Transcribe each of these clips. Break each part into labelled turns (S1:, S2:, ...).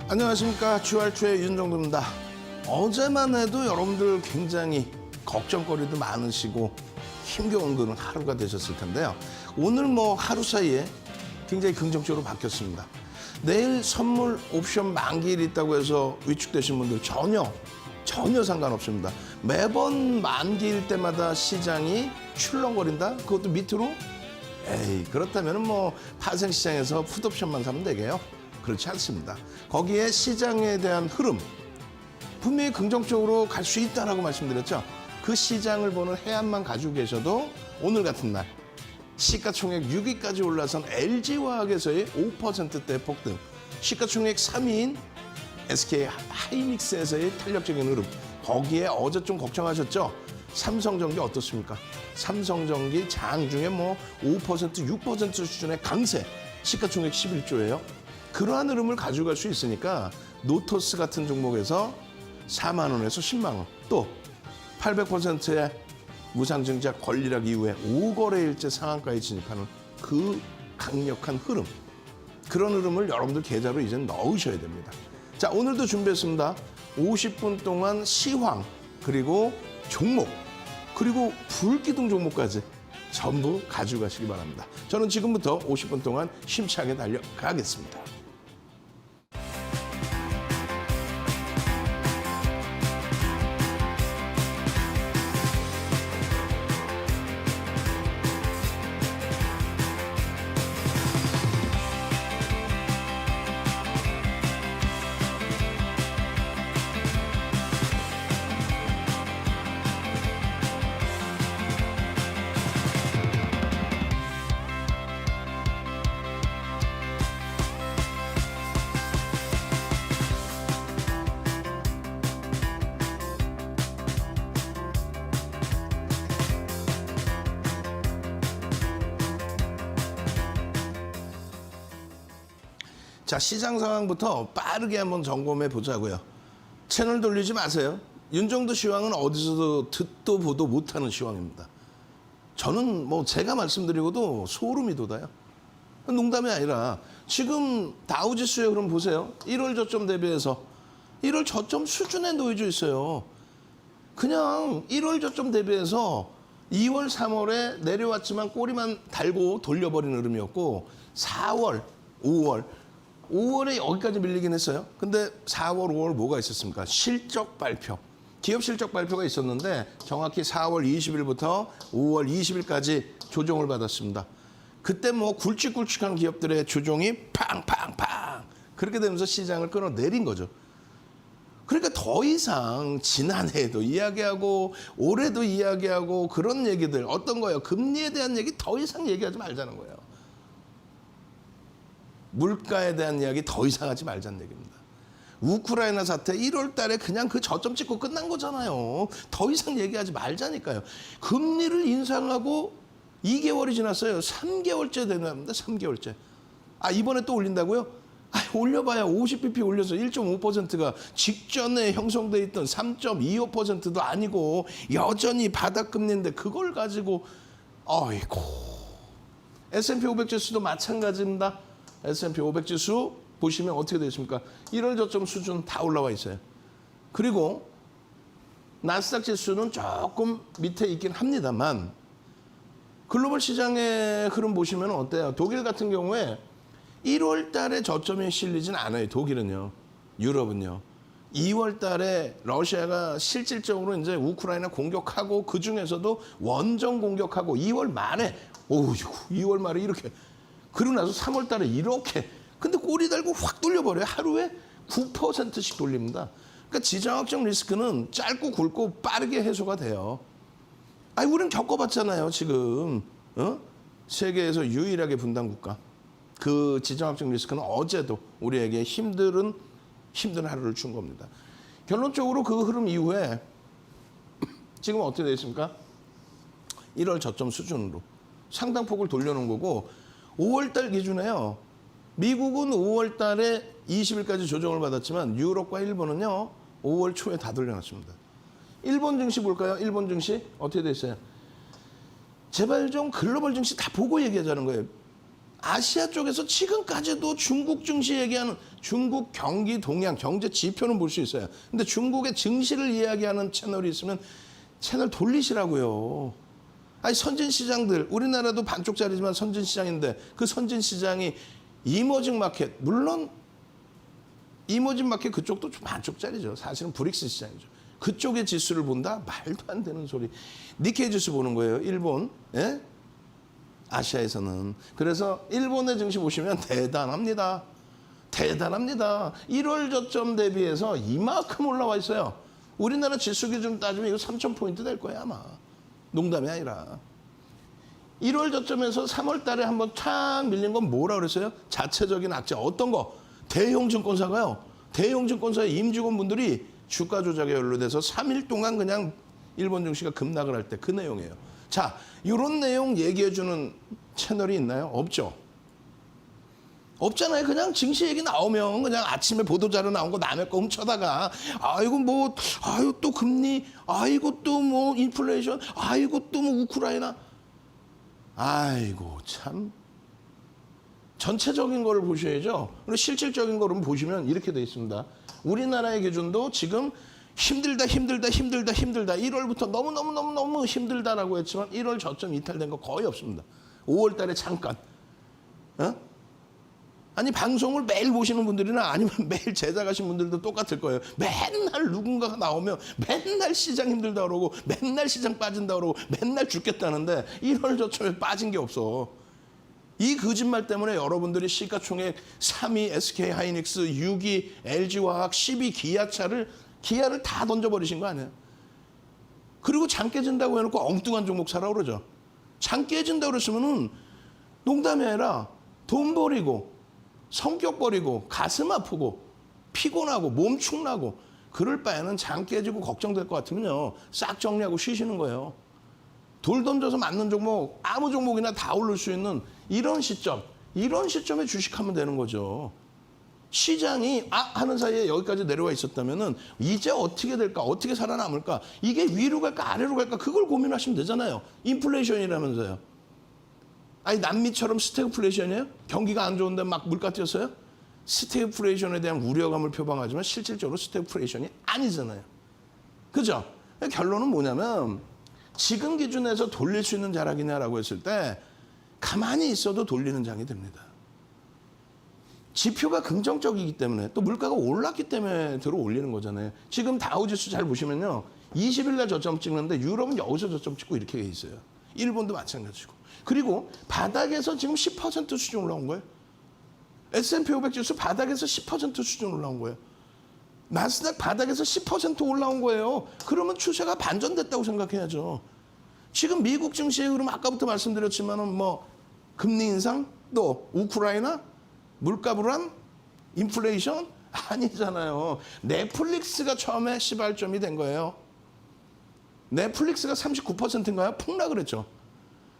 S1: 안녕하십니까. 주알초의 윤정도입니다. 어제만 해도 여러분들 굉장히 걱정거리도 많으시고 힘겨운 그런 하루가 되셨을 텐데요. 오늘 하루 사이에 굉장히 긍정적으로 바뀌었습니다. 내일 선물 옵션 만기일 있다고 해서 위축되신 분들 전혀 상관없습니다. 매번 만기일 때마다 시장이 출렁거린다? 그것도 밑으로? 에이, 그렇다면 파생시장에서 풋옵션만 사면 되게요. 그렇지 않습니다. 거기에 시장에 대한 흐름, 분명히 긍정적으로 갈 수 있다라고 말씀드렸죠. 그 시장을 보는 해안만 가지고 계셔도 오늘 같은 날 시가총액 6위까지 올라선 LG화학에서의 5%대 폭등, 시가총액 3위인 SK 하이닉스에서의 탄력적인 흐름, 거기에 어제 좀 걱정하셨죠? 삼성전기 어떻습니까? 삼성전기 장중에 5%, 6% 수준의 강세, 시가총액 11조예요. 그러한 흐름을 가져갈 수 있으니까 노토스 같은 종목에서 4만 원에서 10만 원, 또 800%의 무상증자 권리락 이후에 5거래일째 상한가에 진입하는 그 강력한 흐름, 그런 흐름을 여러분들 계좌로 이제 넣으셔야 됩니다. 자, 오늘도 준비했습니다. 50분 동안 시황, 그리고 종목, 그리고 불기둥 종목까지 전부 가지고 가시기 바랍니다. 저는 지금부터 50분 동안 힘차게 달려가겠습니다. 자, 시장 상황부터 빠르게 한번 점검해 보자고요. 채널 돌리지 마세요. 윤정도 시황은 어디서도 듣도 보도 못하는 시황입니다. 저는 제가 말씀드리고도 소름이 돋아요. 농담이 아니라 지금 다우지수의 흐름 보세요. 1월 저점 대비해서 1월 저점 수준에 놓여져 있어요. 그냥 1월 저점 대비해서 2월, 3월에 내려왔지만 꼬리만 달고 돌려버린 흐름이었고, 4월, 5월에 여기까지 밀리긴 했어요. 근데 4월, 5월 뭐가 있었습니까? 실적 발표. 기업 실적 발표가 있었는데 정확히 4월 20일부터 5월 20일까지 조정을 받았습니다. 그때 굵직굵직한 기업들의 조정이 팡팡팡 그렇게 되면서 시장을 끌어내린 거죠. 그러니까 더 이상 지난해에도 이야기하고 올해도 이야기하고 그런 얘기들, 어떤 거예요? 금리에 대한 얘기 더 이상 얘기하지 말자는 거예요. 물가에 대한 이야기 더 이상 하지 말자는 얘기입니다. 우크라이나 사태 1월 달에 그냥 그 저점 찍고 끝난 거잖아요. 더 이상 얘기하지 말자니까요. 금리를 인상하고 2개월이 지났어요. 3개월째 되는데 3개월째. 아, 이번에 또 올린다고요? 올려봐야 50bp 올려서 1.5%가 직전에 형성돼 있던 3.25%도 아니고 여전히 바닥금리인데 그걸 가지고 어이고. S&P 500 지수도 마찬가지입니다. S&P 500 지수 보시면 어떻게 되십니까? 1월 저점 수준 다 올라와 있어요. 그리고 나스닥 지수는 조금 밑에 있긴 합니다만 글로벌 시장의 흐름 보시면 어때요? 독일 같은 경우에 1월 달에 저점에 실리진 않아요. 독일은요. 유럽은요. 2월 달에 러시아가 실질적으로 이제 우크라이나 공격하고 그 중에서도 원정 공격하고 2월 말에 2월 말에 이렇게, 그러고 나서 3월 달에 이렇게, 근데 꼬리 달고 확 돌려버려요. 하루에 9%씩 돌립니다. 그러니까 지정학적 리스크는 짧고 굵고 빠르게 해소가 돼요. 우리는 겪어봤잖아요. 지금 세계에서 유일하게 분단 국가. 그 지정학적 리스크는 어제도 우리에게 힘든 하루를 준 겁니다. 결론적으로 그 흐름 이후에 지금 어떻게 되어 있습니까? 1월 저점 수준으로 상당폭을 돌려놓은 거고, 5월 달 기준에요. 미국은 5월 달에 20일까지 조정을 받았지만 유럽과 일본은요. 5월 초에 다 돌려놨습니다. 일본 증시 볼까요? 일본 증시 어떻게 됐어요? 제발 좀 글로벌 증시 다 보고 얘기하자는 거예요. 아시아 쪽에서 지금까지도 중국 증시 얘기하는 중국 경기 동향 경제 지표는 볼 수 있어요. 근데 중국의 증시를 이야기하는 채널이 있으면 채널 돌리시라고요. 아니 선진 시장들 우리나라도 반쪽짜리지만 선진 시장인데 그 선진 시장이 이머징 마켓 물론 이머징 마켓 그쪽도 좀 반쪽짜리죠. 사실은 브릭스 시장이죠. 그쪽의 지수를 본다? 말도 안 되는 소리. 니케이 지수 보는 거예요. 일본. 예? 아시아에서는. 그래서 일본의 증시 보시면 대단합니다. 대단합니다. 1월 저점 대비해서 이만큼 올라와 있어요. 우리나라 지수 기준 따지면 이거 3,000포인트 될 거예요 아마. 농담이 아니라. 1월 저점에서 3월 달에 한번 촥 밀린 건 뭐라 그랬어요? 자체적인 악재. 어떤 거? 대형 증권사가요. 대형 증권사의 임직원분들이 주가 조작에 연루돼서 3일 동안 그냥 일본 증시가 급락을 할 때 그 내용이에요. 자, 이런 내용 얘기해주는 채널이 있나요? 없죠. 없잖아요. 그냥 증시 얘기 나오면 그냥 아침에 보도자료 나온 거 남의 거 훔쳐다가 아이고 뭐 아유 또 금리 아이고 또 뭐 인플레이션 아이고 또 뭐 우크라이나 아이고 참 전체적인 거를 보셔야죠. 그리고 실질적인 거를 보시면 이렇게 돼 있습니다. 우리나라의 기준도 지금 힘들다 1월부터 너무 힘들다라고 했지만 1월 저점 이탈된 거 거의 없습니다. 5월 달에 잠깐. 어? 아니 방송을 매일 보시는 분들이나 아니면 매일 제작하신 분들도 똑같을 거예요. 맨날 누군가가 나오면 맨날 시장 힘들다 그러고 맨날 시장 빠진다 그러고 맨날 죽겠다는데 1월 저점에 빠진 게 없어. 이 거짓말 때문에 여러분들이 시가총액 3위 SK하이닉스, 6위 LG화학, 10위 기아를 다 던져버리신 거 아니에요? 그리고 장 깨진다고 해놓고 엉뚱한 종목 사라 그러죠. 장 깨진다고 그랬으면은 농담이 아니라 돈 버리고 성격 버리고 가슴 아프고 피곤하고 몸 축나고 그럴 바에는 장 깨지고 걱정될 것 같으면요. 싹 정리하고 쉬시는 거예요. 돌 던져서 맞는 종목 아무 종목이나 다 오를 수 있는 이런 시점에 주식하면 되는 거죠. 시장이 하는 사이에 여기까지 내려와 있었다면은 이제 어떻게 될까? 어떻게 살아남을까? 이게 위로 갈까? 아래로 갈까? 그걸 고민하시면 되잖아요. 인플레이션이라면서요. 아니 남미처럼 스태그플레이션이에요? 경기가 안 좋은데 막 물가 뛰었어요? 스태그플레이션에 대한 우려감을 표방하지만 실질적으로 스태그플레이션이 아니잖아요. 그죠? 결론은 뭐냐면 지금 기준에서 돌릴 수 있는 자락이냐라고 했을 때 가만히 있어도 돌리는 장이 됩니다. 지표가 긍정적이기 때문에 또 물가가 올랐기 때문에 들어 올리는 거잖아요. 지금 다우지수 잘 보시면요. 20일 날 저점 찍는데 유럽은 여기서 저점 찍고 이렇게 돼 있어요. 일본도 마찬가지고. 그리고 바닥에서 지금 10% 수준 올라온 거예요. S&P 500 지수 바닥에서 10% 수준 올라온 거예요. 나스닥 바닥에서 10% 올라온 거예요. 그러면 추세가 반전됐다고 생각해야죠. 지금 미국 증시의 흐름 아까부터 말씀드렸지만은 뭐 금리 인상 또 우크라이나 물가 불안 인플레이션 아니잖아요. 넷플릭스가 처음에 시발점이 된 거예요. 넷플릭스가 39%인가요? 폭락을 했죠.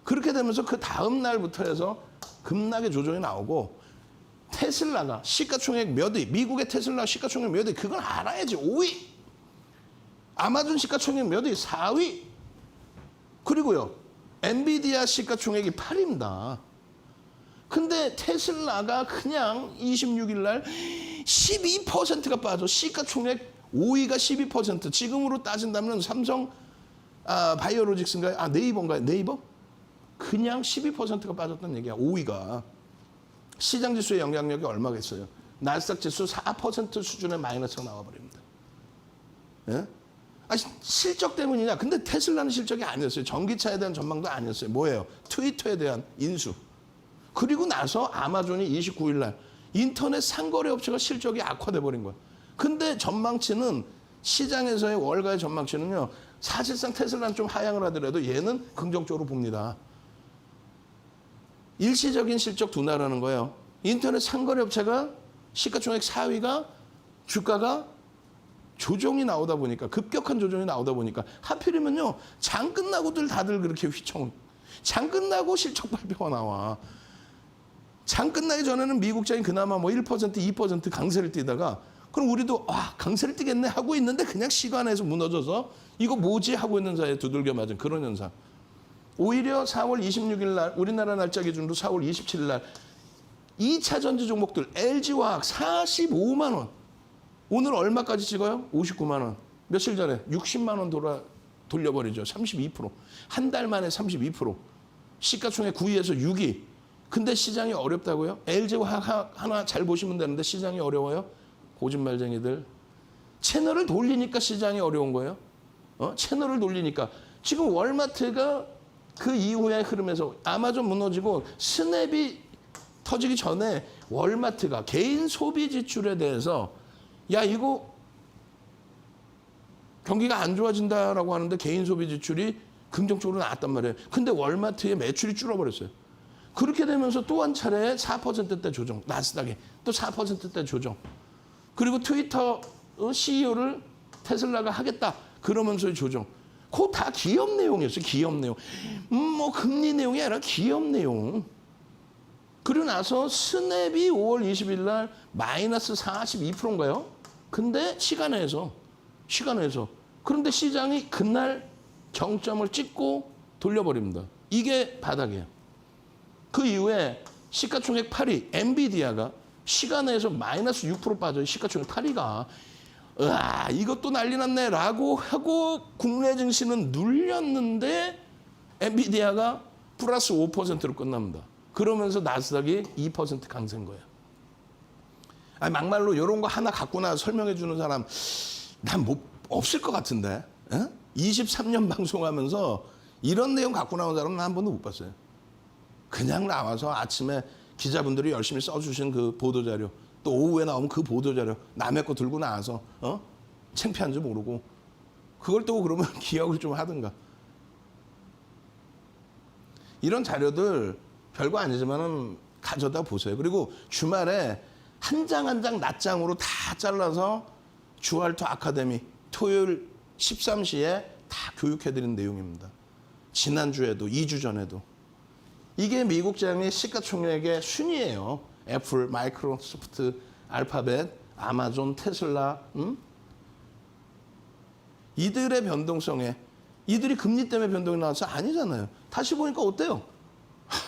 S1: 그렇게 되면서 그 다음 날부터 해서 급락의 조정이 나오고 테슬라가 시가총액 몇 위, 미국의 테슬라 시가총액 몇 위, 그건 알아야지. 5위. 아마존 시가총액 몇 위, 4위. 그리고요, 엔비디아 시가총액이 8위입니다. 근데 테슬라가 그냥 26일 날 12%가 빠져. 시가총액 5위가 12%. 지금으로 따진다면 삼성 바이오로직스인가요? 네이버인가요? 네이버? 그냥 12%가 빠졌다는 얘기야. 5위가. 시장 지수의 영향력이 얼마겠어요? 나스닥 지수 4% 수준의 마이너스가 나와버립니다. 예? 실적 때문이냐? 근데 테슬라는 실적이 아니었어요. 전기차에 대한 전망도 아니었어요. 뭐예요? 트위터에 대한 인수. 그리고 나서 아마존이 29일 날 인터넷 상거래 업체가 실적이 악화돼 버린 거야. 근데 전망치는 시장에서의 월가의 전망치는요. 사실상 테슬라는 좀 하향을 하더라도 얘는 긍정적으로 봅니다. 일시적인 실적 둔화라는 거예요. 인터넷 상거래 업체가 시가총액 4위가 주가가 조정이 나오다 보니까 급격한 조정이 나오다 보니까 하필이면요. 장 끝나고들 다들 그렇게 장 끝나고 실적 발표가 나와. 장 끝나기 전에는 미국장이 그나마 뭐 1%, 2% 강세를 띄다가 그럼 우리도 강세를 띄겠네 하고 있는데 그냥 시간에서 무너져서 이거 뭐지 하고 있는 사이에 두들겨 맞은 그런 현상. 오히려 4월 26일 날 우리나라 날짜 기준으로 4월 27일 날 2차 전지 종목들 LG화학 45만 원. 오늘 얼마까지 찍어요? 59만 원. 며칠 전에 60만 원 돌려버리죠. 32%. 한 달 만에 32%. 시가총액 9위에서 6위. 근데 시장이 어렵다고요? LG화학 하나 잘 보시면 되는데 시장이 어려워요? 거짓말쟁이들. 채널을 돌리니까 시장이 어려운 거예요. 채널을 돌리니까. 지금 월마트가 그 이후의 흐름에서 아마존 무너지고 스냅이 터지기 전에 월마트가 개인 소비 지출에 대해서 야 이거 경기가 안 좋아진다라고 하는데 개인 소비 지출이 긍정적으로 나왔단 말이에요. 근데 월마트의 매출이 줄어버렸어요. 그렇게 되면서 또 한 차례 4%대 조정. 나스닥에 또 4%대 조정. 그리고 트위터 CEO를 테슬라가 하겠다. 그러면서의 조정. 그거 다 기업 내용이었어요. 기업 내용. 뭐 금리 내용이 아니라 기업 내용. 그리고 나서 스냅이 5월 20일 날 마이너스 42%인가요? 근데 시간에서. 그런데 시장이 그날 정점을 찍고 돌려버립니다. 이게 바닥이에요. 그 이후에 시가총액 8위 엔비디아가 시간에서 마이너스 6% 빠져요. 시가총액 8위가. 으아 이것도 난리 났네 라고 하고 국내 증시는 눌렸는데 엔비디아가 플러스 5%로 끝납니다. 그러면서 나스닥이 2% 강세인 거예요. 아니, 막말로 이런 거 하나 갖고 나서 설명해 주는 사람 난 뭐 없을 것 같은데. 에? 23년 방송하면서 이런 내용 갖고 나온 사람은 한 번도 못 봤어요. 그냥 나와서 아침에 기자분들이 열심히 써주신 그 보도자료 또 오후에 나오면 그 보도자료 남의 거 들고 나와서 창피한지 모르고 그걸 또 그러면 기억을 좀 하든가. 이런 자료들 별거 아니지만은 가져다 보세요. 그리고 주말에 한 장 한 장 낱장으로 다 잘라서 주알토 아카데미 토요일 13시에 다 교육해드린 내용입니다. 지난주에도 2주 전에도. 이게 미국 장의 시가총액의 순위예요. 애플, 마이크로소프트, 알파벳, 아마존, 테슬라. 이들의 변동성에 이들이 금리 때문에 변동이 나와서 아니잖아요. 다시 보니까 어때요?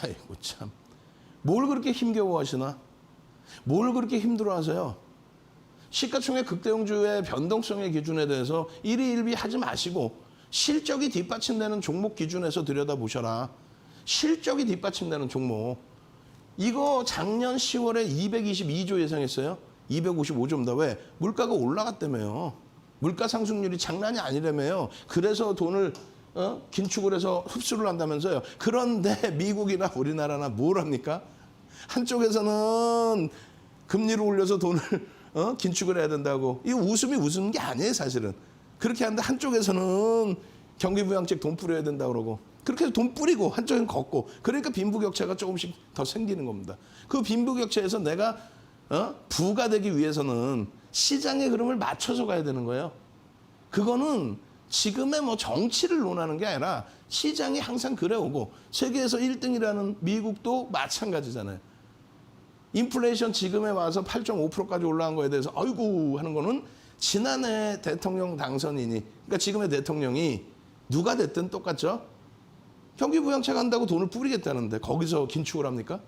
S1: 아이고 참. 뭘 그렇게 힘겨워하시나? 뭘 그렇게 힘들어하세요? 시가총액 극대형주의 변동성의 기준에 대해서 일희일비 하지 마시고 실적이 뒷받침되는 종목 기준에서 들여다보셔라. 실적이 뒷받침되는 종목. 이거 작년 10월에 222조 예상했어요. 255조입니다. 왜? 물가가 올라갔다며요. 물가 상승률이 장난이 아니라며요. 그래서 돈을 긴축을 해서 흡수를 한다면서요. 그런데 미국이나 우리나라나 뭘 합니까? 한쪽에서는 금리를 올려서 돈을 긴축을 해야 된다고. 이 웃음이 웃는 게 아니에요, 사실은. 그렇게 하는데 한쪽에서는 경기부양책 돈 뿌려야 된다고 그러고. 그렇게 해서 돈 뿌리고 한쪽은 걷고. 그러니까 빈부격차가 조금씩 더 생기는 겁니다. 그 빈부격차에서 내가 부가 되기 위해서는 시장의 흐름을 맞춰서 가야 되는 거예요. 그거는 지금의 뭐 정치를 논하는 게 아니라 시장이 항상 그래오고 세계에서 1등이라는 미국도 마찬가지잖아요. 인플레이션 지금에 와서 8.5%까지 올라간 거에 대해서 아이고 하는 거는 지난해 대통령 당선인이 그러니까 지금의 대통령이 누가 됐든 똑같죠. 경기부양책 한다고 돈을 뿌리겠다는데 거기서 긴축을 합니까?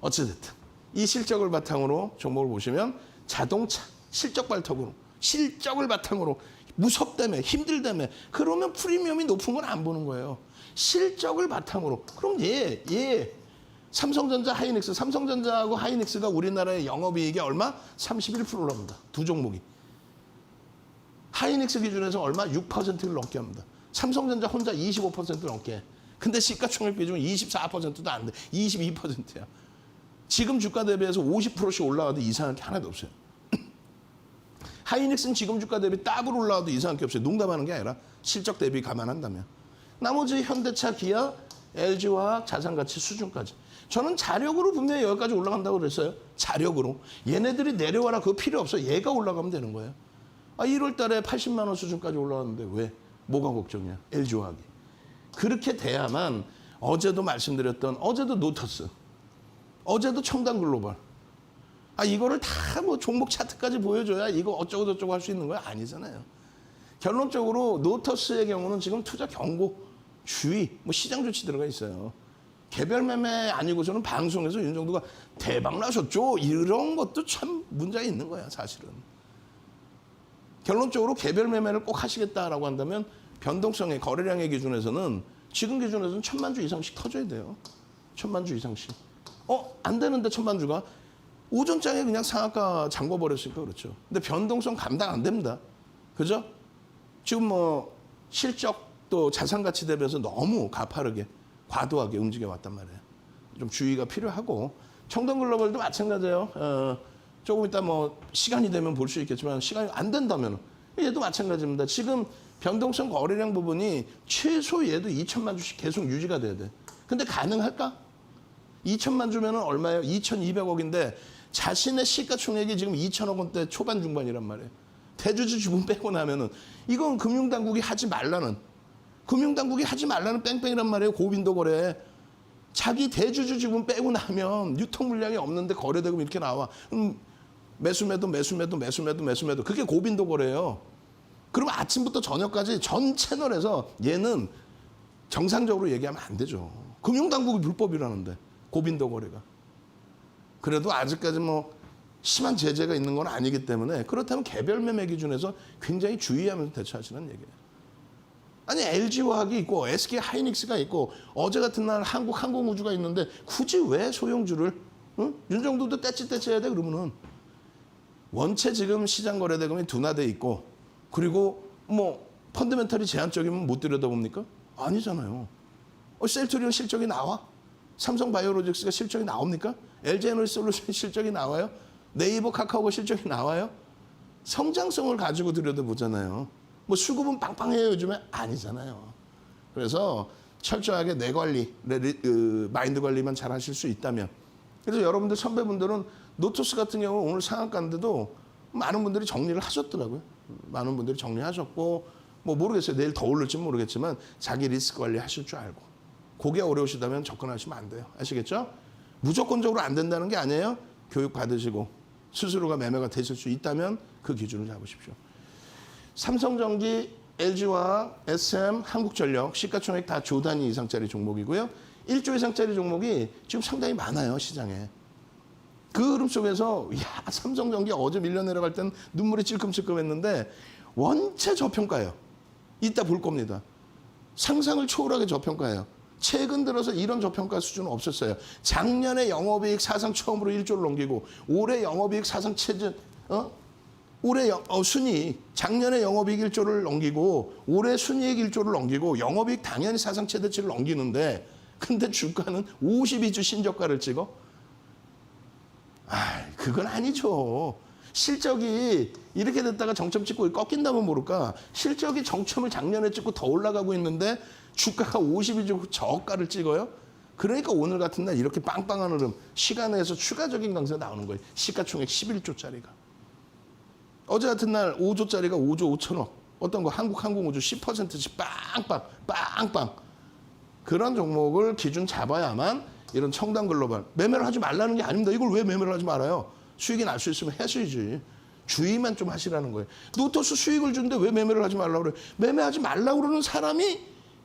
S1: 어찌됐든 이 실적을 바탕으로 종목을 보시면 자동차 실적 발톱으로 실적을 바탕으로 무섭다며 힘들다며 그러면 프리미엄이 높은 건 안 보는 거예요. 실적을 바탕으로 그럼 삼성전자 하이닉스 삼성전자하고 하이닉스가 우리나라의 영업이익이 얼마? 31%랍니다. 두 종목이. 하이닉스 기준에서 얼마? 6%를 넘게 합니다. 삼성전자 혼자 25% 넘게. 근데 시가총액 비중은 24%도 안 돼. 22%야. 지금 주가 대비해서 50%씩 올라가도 이상한 게 하나도 없어요. 하이닉스는 지금 주가 대비 더블 올라가도 이상한 게 없어요. 농담하는 게 아니라 실적 대비 감안한다면. 나머지 현대차, 기아, LG화학, 자산가치 수준까지. 저는 자력으로 분명히 여기까지 올라간다고 그랬어요. 자력으로. 얘네들이 내려와라 그거 필요 없어. 얘가 올라가면 되는 거예요. 1월 달에 80만 원 수준까지 올라왔는데 왜? 뭐가 걱정이야? LG화학이. 그렇게 돼야만 어제도 말씀드렸던 어제도 노터스. 어제도 첨단글로벌. 이거를 다 뭐 종목 차트까지 보여줘야 이거 어쩌고 저쩌고 할 수 있는 거야? 아니잖아요. 결론적으로 노터스의 경우는 지금 투자 경고, 주의, 뭐 시장 조치 들어가 있어요. 개별 매매 아니고서는 방송에서 윤정도가 대박 나셨죠? 이런 것도 참 문제가 있는 거야, 사실은. 결론적으로 개별 매매를 꼭 하시겠다라고 한다면 변동성의 거래량의 기준에서는 지금 기준에서는 1,000만 주 이상씩 터져야 돼요. 1,000만 주 이상씩. 안 되는데 1,000만 주가 오전장에 그냥 상한가 잠궈버렸으니까 그렇죠. 근데 변동성 감당 안 됩니다. 그죠? 지금 뭐 실적도 자산 가치 대비해서 너무 가파르게 과도하게 움직여 왔단 말이에요. 좀 주의가 필요하고 청동글로벌도 마찬가지예요. 조금 이따 뭐 시간이 되면 볼 수 있겠지만 시간이 안 된다면 얘도 마찬가지입니다. 지금 변동성 거래량 부분이 최소 얘도 2천만 주씩 계속 유지가 돼야 돼. 근데 가능할까? 2천만 주면은 얼마예요? 2,200억인데 자신의 시가총액이 지금 2천억 원대 초반 중반이란 말이에요. 대주주 지분 빼고 나면은 이건 금융당국이 하지 말라는 뺑뺑이란 말이에요. 고빈도 거래. 자기 대주주 지분 빼고 나면 유통 물량이 없는데 거래대금 이렇게 나와. 매수매도. 그게 고빈도 거래예요. 그러면 아침부터 저녁까지 전 채널에서 얘는 정상적으로 얘기하면 안 되죠. 금융당국이 불법이라는데 고빈도 거래가. 그래도 아직까지 뭐 심한 제재가 있는 건 아니기 때문에 그렇다면 개별 매매 기준에서 굉장히 주의하면서 대처하시는 얘기예요. 아니 LG화학이 있고 SK 하이닉스가 있고 어제 같은 날 한국항공우주가 있는데 굳이 왜 소형주를 윤정도도 떼찌해야 돼 그러면은 원체 지금 시장 거래대금이 둔화돼 있고 그리고 뭐 펀더멘털이 제한적이면 못 들여다봅니까? 아니잖아요. 셀트리온 실적이 나와? 삼성바이오로직스가 실적이 나옵니까? LG에너지솔루션 실적이 나와요? 네이버 카카오가 실적이 나와요? 성장성을 가지고 들여다보잖아요. 뭐 수급은 빵빵해요 요즘에? 아니잖아요. 그래서 철저하게 내 관리, 마인드 관리만 잘 하실 수 있다면 그래서 여러분들 선배분들은 노토스 같은 경우 오늘 상한가인데도 많은 분들이 정리를 하셨더라고요. 많은 분들이 정리하셨고 뭐 모르겠어요. 내일 더 오를지 모르겠지만 자기 리스크 관리 하실 줄 알고 그게 어려우시다면 접근하시면 안 돼요. 아시겠죠? 무조건적으로 안 된다는 게 아니에요. 교육 받으시고 스스로가 매매가 되실 수 있다면 그 기준을 잡으십시오. 삼성전기, LG화학, SM, 한국전력 시가총액 다 조 단위 이상짜리 종목이고요. 1조 이상짜리 종목이 지금 상당히 많아요. 시장에. 그 흐름 속에서 삼성전기 어제 밀려 내려갈 땐 눈물이 찔끔찔끔했는데 원체 저평가예요. 이따 볼 겁니다. 상상을 초월하게 저평가예요. 최근 들어서 이런 저평가 수준은 없었어요. 작년에 영업이익 사상 처음으로 1조를 넘기고 올해 영업이익 사상 최저 올해 순이익 작년에 영업이익 1조를 넘기고 올해 순이익 1조를 넘기고 영업이익 당연히 사상 최대치를 넘기는데 근데 주가는 52주 신저가를 찍어? 그건 아니죠. 실적이 이렇게 됐다가 정점 찍고 꺾인다면 모를까. 실적이 정점을 작년에 찍고 더 올라가고 있는데 주가가 52주 저가를 찍어요? 그러니까 오늘 같은 날 이렇게 빵빵한 흐름, 시간에서 추가적인 강세가 나오는 거예요. 시가총액 11조짜리가. 어제 같은 날 5조짜리가 5조 5천억. 어떤 거 한국항공우주 10%씩 빵빵. 그런 종목을 기준 잡아야만 이런 청담글로벌 매매를 하지 말라는 게 아닙니다. 이걸 왜 매매를 하지 말아요? 수익이 날 수 있으면 하셔야지. 주의만 좀 하시라는 거예요. 노토스 수익을 주는데 왜 매매를 하지 말라고 그래요? 매매하지 말라고 그러는 사람이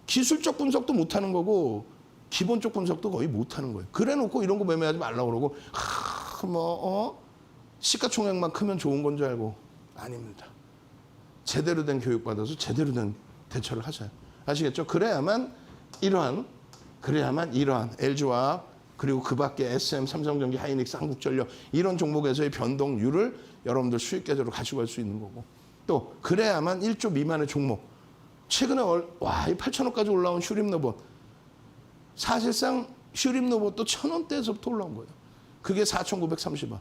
S1: 기술적 분석도 못하는 거고 기본적 분석도 거의 못하는 거예요. 그래놓고 이런 거 매매하지 말라고 그러고 시가총액만 크면 좋은 건 줄 알고 아닙니다. 제대로 된 교육받아서 제대로 된 대처를 하셔요. 아시겠죠? 그래야만 이러한 LG화학 그리고 그 밖에 SM, 삼성전기, 하이닉스, 한국전력 이런 종목에서의 변동률을 여러분들 수익 계좌로 가지고 갈 수 있는 거고 또 그래야만 1조 미만의 종목 최근에 8천원까지 올라온 슈림로봇 사실상 슈림로봇도 1,000원대에서부터 올라온 거예요. 그게 4,930원.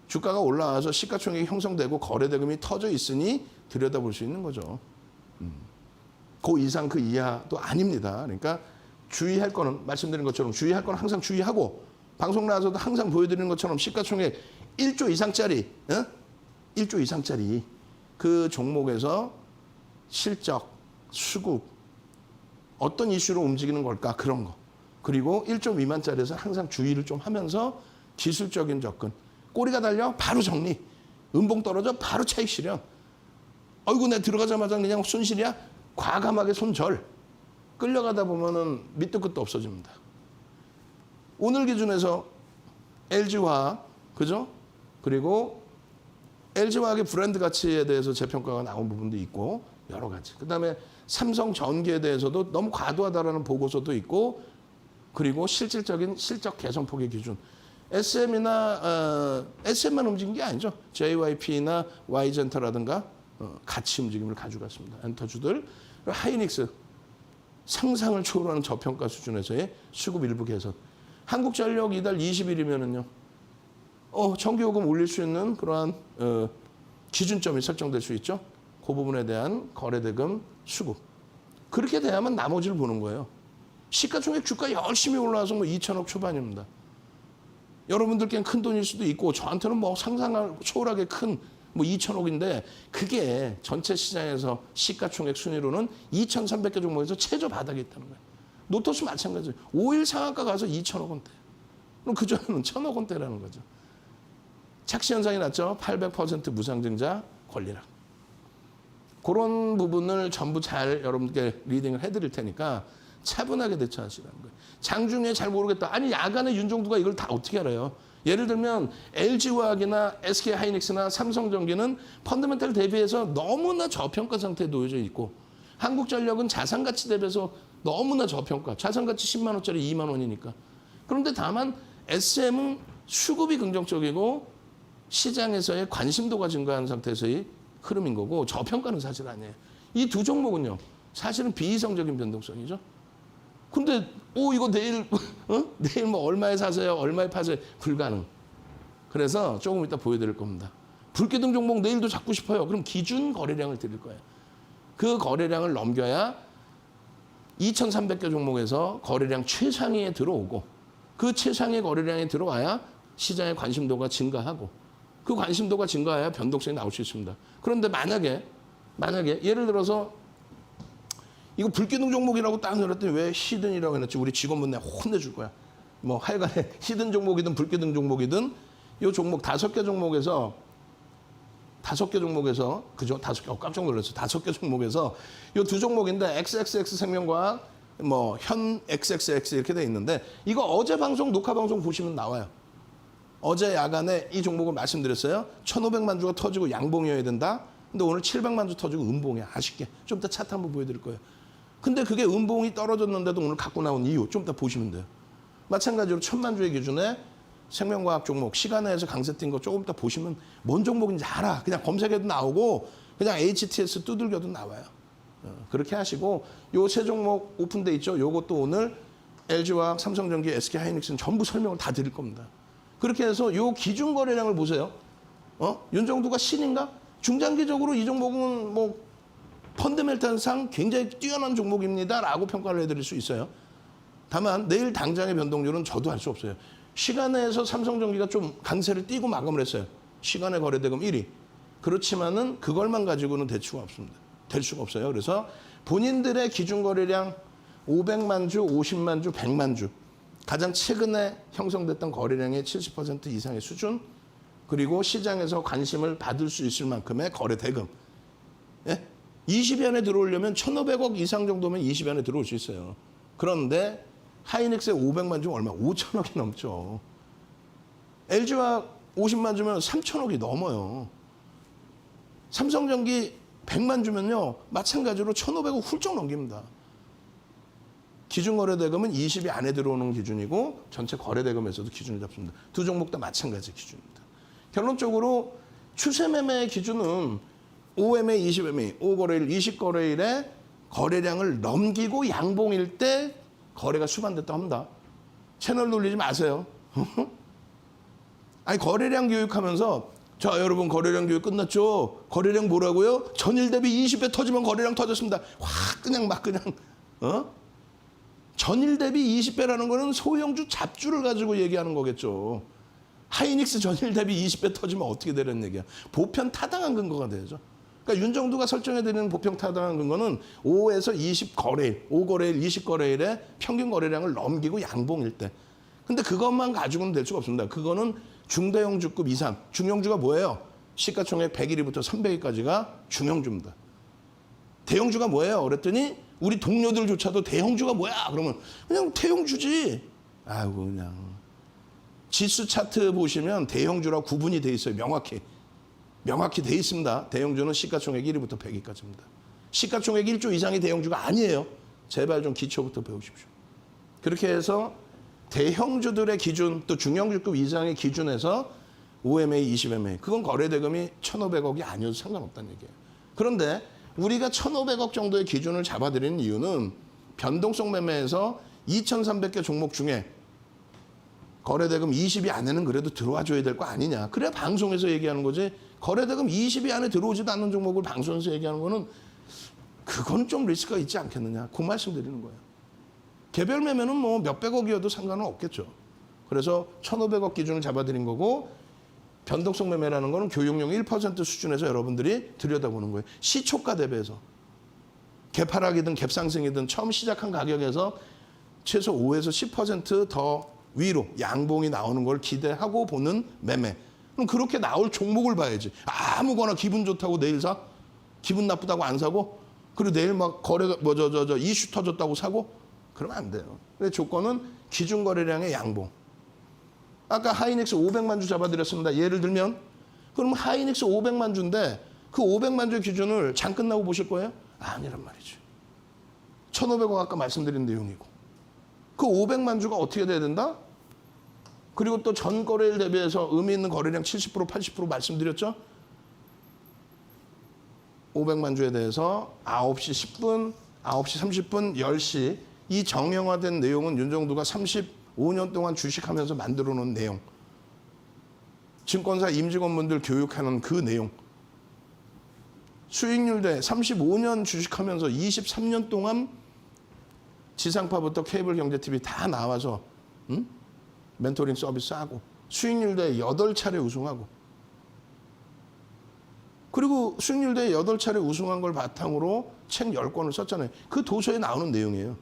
S1: 주가가 올라와서 시가총액이 형성되고 거래대금이 터져 있으니 들여다볼 수 있는 거죠. 그 이상 그 이하도 아닙니다. 그러니까 주의할 거는 말씀드린 것처럼 주의할 거는 항상 주의하고 방송 나와서도 항상 보여드리는 것처럼 시가총액 1조 이상짜리 1조 이상짜리 그 종목에서 실적, 수급 어떤 이슈로 움직이는 걸까 그런 거 그리고 1조 미만짜리에서 항상 주의를 좀 하면서 기술적인 접근 꼬리가 달려 바로 정리 음봉 떨어져 바로 차익 실현 어이구 내가 들어가자마자 그냥 손실이야 과감하게 손절 끌려가다 보면은 밑도 끝도 없어집니다. 오늘 기준에서 LG화학, 그죠? 그리고 LG화학의 브랜드 가치에 대해서 재평가가 나온 부분도 있고 여러 가지. 그다음에 삼성전기에 대해서도 너무 과도하다라는 보고서도 있고 그리고 실질적인 실적 개선 폭의 기준. SM만 움직인 게 아니죠. JYP나 Y젠터라든가 같이 움직임을 가져갔습니다. 엔터주들. 하이닉스 상상을 초월하는 저평가 수준에서의 수급 일부 개선. 한국전력 이달 20일이면은요. 전기요금 올릴 수 있는 그러한 기준점이 설정될 수 있죠. 그 부분에 대한 거래대금 수급. 그렇게 돼야만 나머지를 보는 거예요. 시가총액 주가 열심히 올라와서 뭐 2천억 초반입니다. 여러분들께는 큰 돈일 수도 있고 저한테는 뭐 상상을 초월하게 큰 뭐 2천억인데 그게 전체 시장에서 시가총액 순위로는 2,300개 종목에서 최저 바닥에 있다는 거예요. 노토스 마찬가지예요. 5일 상한가 가서 2천억 원대. 그럼 그전에는 1,000억 원대라는 거죠. 착시 현상이 났죠. 800% 무상증자 권리락. 그런 부분을 전부 잘 여러분께 리딩을 해드릴 테니까 차분하게 대처하시라는 거예요. 장중에 잘 모르겠다. 아니 야간에 윤종두가 이걸 다 어떻게 알아요? 예를 들면 LG화학이나 SK하이닉스나 삼성전기는 펀더멘탈 대비해서 너무나 저평가 상태에 놓여져 있고 한국전력은 자산가치 대비해서 너무나 저평가. 자산가치 10만 원짜리 2만 원이니까. 그런데 다만 SM은 수급이 긍정적이고 시장에서의 관심도가 증가하는 상태에서의 흐름인 거고 저평가는 사실 아니에요. 이 두 종목은요. 사실은 비이성적인 변동성이죠. 근데 이거 내일 내일 뭐 얼마에 사세요? 얼마에 파세요? 불가능. 그래서 조금 이따 보여드릴 겁니다. 불기둥 종목 내일도 잡고 싶어요. 그럼 기준 거래량을 드릴 거예요. 그 거래량을 넘겨야 2,300개 종목에서 거래량 최상위에 들어오고 그 최상위 거래량에 들어와야 시장의 관심도가 증가하고 그 관심도가 증가해야 변동성이 나올 수 있습니다. 그런데 만약에 예를 들어서 이거 불기둥 종목이라고 딱 늘었더니 왜 히든이라고 해놨지? 우리 직원분 내가 혼내줄 거야. 뭐 하여간에 히든 종목이든 불기둥 종목이든 이 종목 5개 종목에서 그죠? 5개 깜짝 놀랐어요. 5개 종목에서 이 두 종목인데 XXX 생명과학 뭐 현 XXX 이렇게 돼 있는데 이거 어제 방송 녹화 방송 보시면 나와요. 어제 야간에 이 종목을 말씀드렸어요. 1,500만 주가 터지고 양봉이어야 된다. 근데 오늘 700만 주 터지고 음봉이야. 아쉽게. 좀 이따 차트 한번 보여드릴 거예요. 근데 그게 음봉이 떨어졌는데도 오늘 갖고 나온 이유 좀 이따 보시면 돼요. 마찬가지로 1,000만 주의 기준에 생명과학 종목 시간에서 강세 띈 거 조금 이따 보시면 뭔 종목인지 알아. 그냥 검색해도 나오고 그냥 HTS 두들겨도 나와요. 그렇게 하시고 요 세 종목 오픈돼 있죠. 요것도 오늘 LG화학, 삼성전기, SK하이닉스는 전부 설명을 다 드릴 겁니다. 그렇게 해서 요 기준 거래량을 보세요. 윤정두가 신인가? 중장기적으로 이 종목은 뭐 펀더멘탈상 굉장히 뛰어난 종목입니다라고 평가를 해드릴 수 있어요. 다만 내일 당장의 변동률은 저도 알 수 없어요. 시간에서 삼성전기가 좀 강세를 띄고 마감을 했어요. 시간의 거래대금 1위. 그렇지만은 그걸만 가지고는 될 수가 없어요. 그래서 본인들의 기준 거래량 500만 주, 50만 주, 100만 주. 가장 최근에 형성됐던 거래량의 70% 이상의 수준. 그리고 시장에서 관심을 받을 수 있을 만큼의 거래대금. 예? 20위 안에 들어오려면 1,500억 이상 정도면 20위 안에 들어올 수 있어요. 그런데 하이닉스의 500만 주면 얼마? 5천억이 넘죠. LG화 50만 주면 3천억이 넘어요. 삼성전기 100만 주면요. 마찬가지로 1,500억 훌쩍 넘깁니다. 기준 거래대금은 20위 안에 들어오는 기준이고 전체 거래대금에서도 기준을 잡습니다. 두 종목 다 마찬가지 기준입니다. 결론적으로 추세 매매 기준은 5MA, 20MA, 5거래일, 20거래일에 거래량을 넘기고 양봉일 때 거래가 수반됐다 합니다. 채널 돌리지 마세요. 아니 거래량 교육하면서 자 여러분 거래량 교육 끝났죠? 거래량 뭐라고요? 전일 대비 20배 터지면 거래량 터졌습니다. 확 그냥 전일 대비 20배라는 거는 소형주 잡주를 가지고 얘기하는 거겠죠. 하이닉스 전일 대비 20배 터지면 어떻게 되는 얘기야? 보편 타당한 근거가 되죠. 그러니까 윤정두가 설정해드리는 보편 타당한 근거는 5에서 20거래일, 5거래일, 20거래일에 평균 거래량을 넘기고 양봉일 때. 근데 그것만 가지고는 될 수가 없습니다. 그거는 중대형주급 이상. 중형주가 뭐예요? 시가총액 100일부터 300일까지가 중형주입니다. 대형주가 뭐예요? 그랬더니 우리 동료들조차도 대형주가 뭐야? 그러면 그냥 대형주지. 아이고 그냥. 지수 차트 보시면 대형주라고 구분이 돼 있어요. 명확히 돼 있습니다. 대형주는 시가총액 1위부터 100위까지입니다. 시가총액 1조 이상이 대형주가 아니에요. 제발 좀 기초부터 배우십시오. 그렇게 해서 대형주들의 기준 또 중형주급 이상의 기준에서 OMA, 20MA 그건 거래대금이 1,500억이 아니어도 상관없다는 얘기예요. 그런데 우리가 1,500억 정도의 기준을 잡아드리는 이유는 변동성 매매에서 2,300개 종목 중에 거래대금 20위 안에는 그래도 들어와 줘야 될 거 아니냐. 그래야 방송에서 얘기하는 거지. 거래대금 20위 안에 들어오지도 않는 종목을 방송에서 얘기하는 거는 그건 좀 리스크가 있지 않겠느냐. 그 말씀 드리는 거예요. 개별 매매는 뭐 몇백억이어도 상관은 없겠죠. 그래서 1,500억 기준을 잡아드린 거고 변동성 매매라는 거는 교육용 1% 수준에서 여러분들이 들여다보는 거예요. 시초가 대비해서. 개파락이든 갭상승이든 처음 시작한 가격에서 최소 5에서 10% 더 위로 양봉이 나오는 걸 기대하고 보는 매매. 그럼 그렇게 나올 종목을 봐야지. 아무거나 기분 좋다고 내일 사? 기분 나쁘다고 안 사고? 그리고 내일 막 거래가 이슈 터졌다고 사고? 그러면 안 돼요. 근데 조건은 기준 거래량의 양봉. 아까 하이닉스 500만 주 잡아드렸습니다. 예를 들면 그럼 하이닉스 500만 주인데 그 500만 주 기준을 장 끝나고 보실 거예요? 아니란 말이죠. 1,500억 아까 말씀드린 내용이고 그 500만 주가 어떻게 돼야 된다? 그리고 또 전 거래일 대비해서 의미 있는 거래량 70% 80% 말씀드렸죠? 500만 주에 대해서 9시 10분, 9시 30분, 10시 이 정형화된 내용은 윤정두가 35년 동안 주식하면서 만들어 놓은 내용. 증권사 임직원분들 교육하는 그 내용. 수익률 대 35년 주식하면서 23년 동안 지상파부터 케이블 경제TV 다 나와서 멘토링 서비스 하고 수익률 대 8차례 우승하고 그리고 수익률 대 8차례 우승한 걸 바탕으로 책 10권을 썼잖아요. 그 도서에 나오는 내용이에요.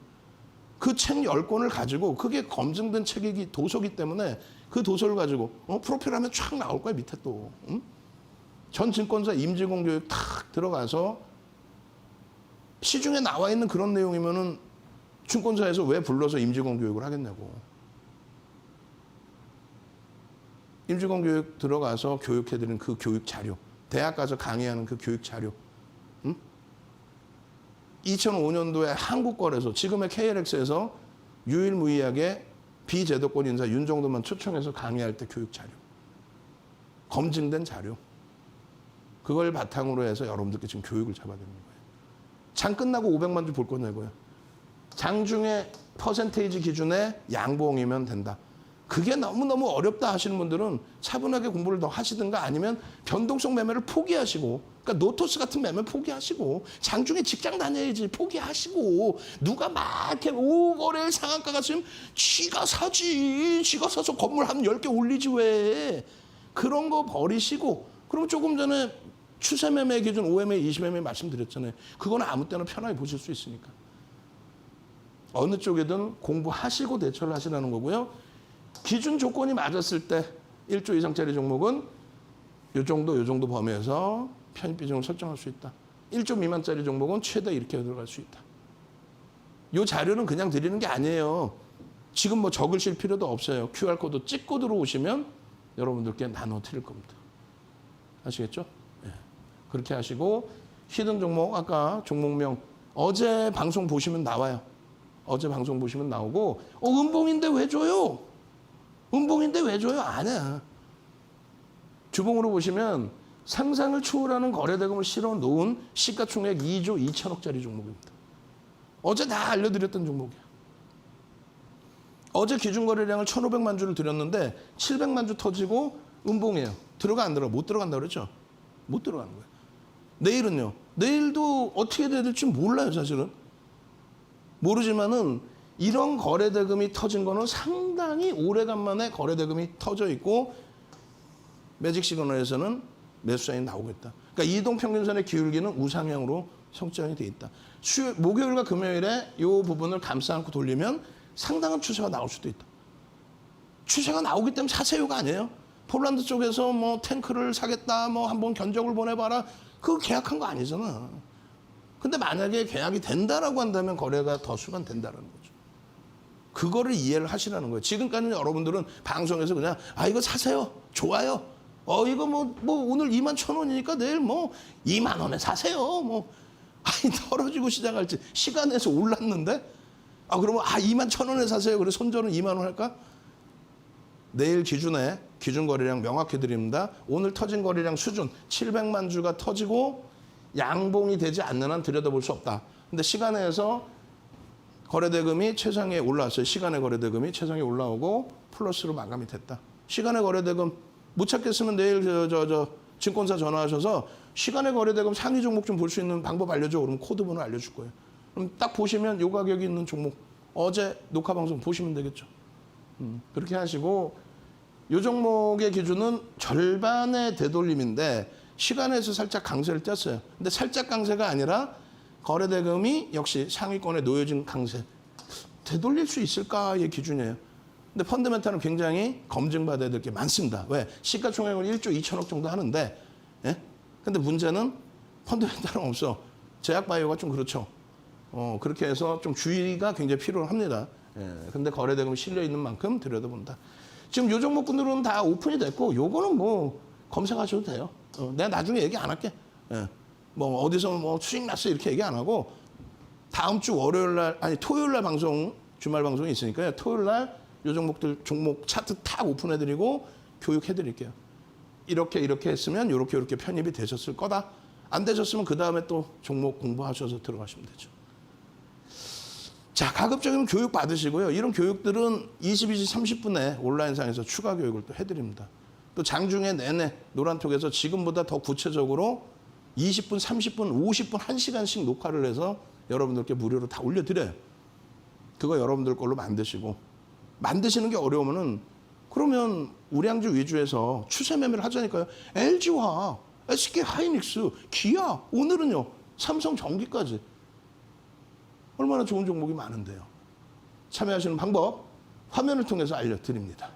S1: 그 책 10권을 가지고 그게 검증된 책이기 도서기 때문에 그 도서를 가지고 프로필하면 쫙 나올 거야 밑에 또. 전 증권사 임직원 교육 탁 들어가서 시중에 나와 있는 그런 내용이면은 증권사에서 왜 불러서 임직원 교육을 하겠냐고. 임직원 교육 들어가서 교육해드리는 그 교육 자료, 대학 가서 강의하는 그 교육 자료. 2005년도에 한국거래소, 지금의 KLX에서 유일무이하게 비제도권 인사 윤정도만 초청해서 강의할 때 교육 자료. 검증된 자료. 그걸 바탕으로 해서 여러분들께 지금 교육을 잡아드리는 거예요. 장 끝나고 500만 주 볼 거냐고요. 장중에 퍼센테이지 기준의 양봉이면 된다. 그게 너무너무 어렵다 하시는 분들은 차분하게 공부를 더 하시든가 아니면 변동성 매매를 포기하시고 그러니까 노토스 같은 매매 포기하시고 장중에 직장 다녀야지 포기하시고 누가 막 이렇게 5거래일 상한가 갔으면 지가 사지. 지가 사서 건물 한 10개 올리지 왜. 그런 거 버리시고 그럼 조금 전에 추세 매매 기준 OMA, 20MA 말씀드렸잖아요. 그거는 아무 때나 편하게 보실 수 있으니까. 어느 쪽이든 공부하시고 대처를 하시라는 거고요. 기준 조건이 맞았을 때 1조 이상짜리 종목은 요 정도 범위에서 편입 비중을 설정할 수 있다. 1조 미만짜리 종목은 최대 이렇게 들어갈 수 있다. 요 자료는 그냥 드리는 게 아니에요. 지금 뭐 적으실 필요도 없어요. QR코드 찍고 들어오시면 여러분들께 나눠 드릴 겁니다. 아시겠죠? 네. 그렇게 하시고 히든 종목 아까 종목명 어제 방송 보시면 나와요. 어제 방송 보시면 나오고 음봉인데 왜 줘요? 음봉인데 왜 줘요? 안 해. 주봉으로 보시면 상상을 초월하는 거래대금을 실어 놓은 시가총액 2조 2천억짜리 종목입니다. 어제 다 알려드렸던 종목이야. 어제 기준거래량을 1,500만 주를 드렸는데 700만 주 터지고 음봉이에요. 들어가 안 들어가? 못 들어간다 그랬죠? 못 들어가는 거예요. 내일은요? 내일도 어떻게 돼야 될지 몰라요 사실은. 모르지만은 이런 거래대금이 터진 거는 상당히 오래간만에 거래대금이 터져 있고 매직 시그널에서는 매수 사인이 나오겠다. 그러니까 이동평균선의 기울기는 우상향으로 성장이 돼 있다. 목요일과 금요일에 이 부분을 감싸 안고 돌리면 상당한 추세가 나올 수도 있다. 추세가 나오기 때문에 사세요가 아니에요. 폴란드 쪽에서 뭐 탱크를 사겠다, 뭐 한번 견적을 보내봐라. 그거 계약한 거 아니잖아. 근데 만약에 계약이 된다라고 한다면 거래가 더 수반된다라는 거죠. 그거를 이해를 하시라는 거예요. 지금까지는 여러분들은 방송에서 그냥 이거 사세요. 좋아요. 이거 뭐 오늘 21,000원이니까 내일 뭐 2만 원에 사세요. 떨어지고 시작할지 시간에서 올랐는데 그러면 21,000원에 사세요. 그래 손절은 2만 원 할까? 내일 기준에 기준 거래량 명확히 드립니다. 오늘 터진 거래량 수준 700만 주가 터지고 양봉이 되지 않는 한 들여다볼 수 없다. 근데 시간에서 거래대금이 최상에 올라왔어요. 시간의 거래대금이 최상에 올라오고 플러스로 마감이 됐다. 시간의 거래대금 못 찾겠으면 내일 증권사 전화하셔서 시간의 거래대금 상위 종목 좀 볼 수 있는 방법 알려줘. 그러면 코드 번호 알려줄 거예요. 그럼 딱 보시면 요 가격이 있는 종목 어제 녹화 방송 보시면 되겠죠. 그렇게 하시고 요 종목의 기준은 절반의 되돌림인데 시간에서 살짝 강세를 띄었어요. 근데 살짝 강세가 아니라 거래대금이 역시 상위권에 놓여진 강세. 되돌릴 수 있을까의 기준이에요. 근데 펀드멘탈은 굉장히 검증받아야 될 게 많습니다. 왜? 시가총액을 1조 2천억 정도 하는데, 예? 근데 문제는 펀드멘탈은 없어. 제약바이오가 좀 그렇죠. 그렇게 해서 좀 주의가 굉장히 필요합니다. 예. 근데 거래대금이 실려 있는 만큼 들여다본다. 지금 요 종목군들은 다 오픈이 됐고, 요거는 뭐 검색하셔도 돼요. 내가 나중에 얘기 안 할게. 예. 뭐 어디서 수익 났어 이렇게 얘기 안 하고 다음 주 토요일 날 방송 주말 방송이 있으니까요. 토요일 날 요 종목들 종목 차트 탁 오픈해드리고 교육해드릴게요. 이렇게 했으면 이렇게 편입이 되셨을 거다. 안 되셨으면 그 다음에 또 종목 공부하셔서 들어가시면 되죠. 자, 가급적이면 교육 받으시고요. 이런 교육들은 22시 30분에 온라인상에서 추가 교육을 또 해드립니다. 또 장중에 내내 노란톡에서 지금보다 더 구체적으로 20분, 30분, 50분, 1시간씩 녹화를 해서 여러분들께 무료로 다 올려드려요. 그거 여러분들 걸로 만드시는 게 어려우면은 그러면 우량주 위주에서 추세 매매를 하자니까요. LG화, SK하이닉스, 기아, 오늘은요. 삼성전기까지. 얼마나 좋은 종목이 많은데요. 참여하시는 방법 화면을 통해서 알려드립니다.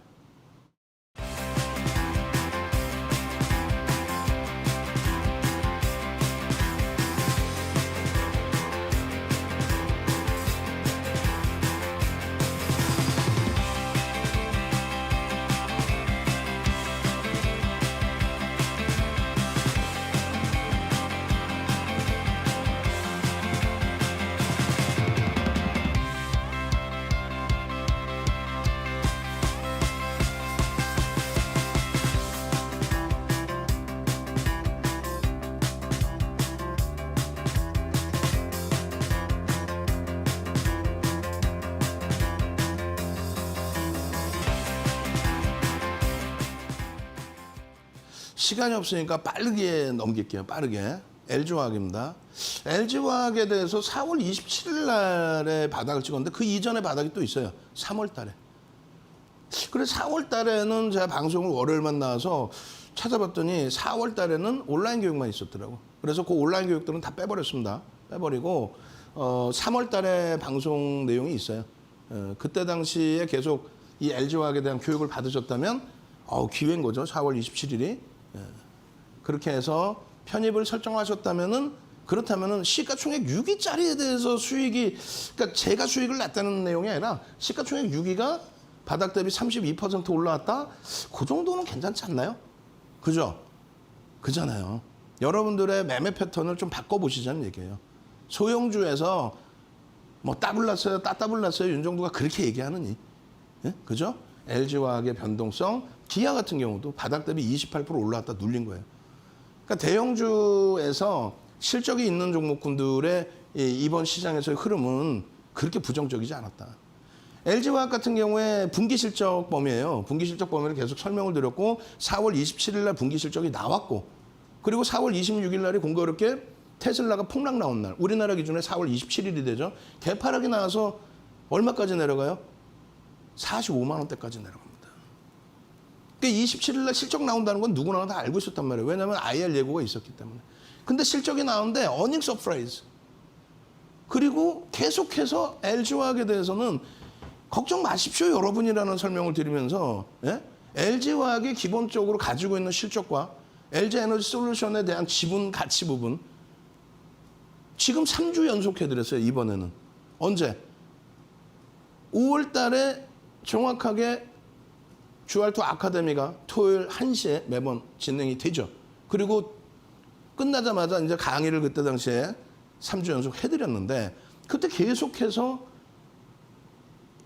S1: 시간이 없으니까 빠르게 넘길게요. 빠르게. LG화학입니다. LG화학에 대해서 4월 27일 날에 바닥을 찍었는데 그 이전에 바닥이 또 있어요. 3월 달에. 그래서 4월 달에는 제가 방송을 월요일만 나와서 찾아봤더니 4월 달에는 온라인 교육만 있었더라고. 그래서 그 온라인 교육들은 다 빼버렸습니다. 빼버리고 3월 달에 방송 내용이 있어요. 그때 당시에 계속 이 LG화학에 대한 교육을 받으셨다면 기회인 거죠. 4월 27일이. 그렇게 해서 편입을 설정하셨다면은 그렇다면은 시가총액 6위짜리에 대해서 수익이 그러니까 제가 수익을 냈다는 내용이 아니라 시가총액 6위가 바닥 대비 32% 올라왔다. 그 정도는 괜찮지 않나요? 그죠? 그잖아요. 여러분들의 매매 패턴을 좀 바꿔보시자는 얘기예요. 소형주에서 뭐 따블났어요, 따따블났어요 윤정도가 그렇게 얘기하느니, 예? 그죠? LG화학의 변동성, 기아 같은 경우도 바닥 대비 28% 올라왔다 눌린 거예요. 그러니까 대형주에서 실적이 있는 종목군들의 이번 시장에서의 흐름은 그렇게 부정적이지 않았다. LG화학 같은 경우에 분기 실적 범위예요. 분기 실적 범위를 계속 설명을 드렸고 4월 27일 날 분기 실적이 나왔고 그리고 4월 26일 날이 공교롭게 테슬라가 폭락 나온 날. 우리나라 기준에 4월 27일이 되죠. 개파락이 나와서 얼마까지 내려가요? 45만 원대까지 내려갑니다. 그러니까 27일 날 실적 나온다는 건 누구나 다 알고 있었단 말이에요. 왜냐하면 IR 예고가 있었기 때문에. 근데 실적이 나오는데 어닝 서프라이즈. 그리고 계속해서 LG화학에 대해서는 걱정 마십시오 여러분이라는 설명을 드리면서 LG화학이 기본적으로 가지고 있는 실적과 LG에너지솔루션에 대한 지분 가치 부분 지금 3주 연속 해드렸어요. 이번에는. 언제? 5월 달에 정확하게 주알투 아카데미가 토요일 1시에 매번 진행이 되죠. 그리고 끝나자마자 이제 강의를 그때 당시에 3주 연속 해드렸는데 그때 계속해서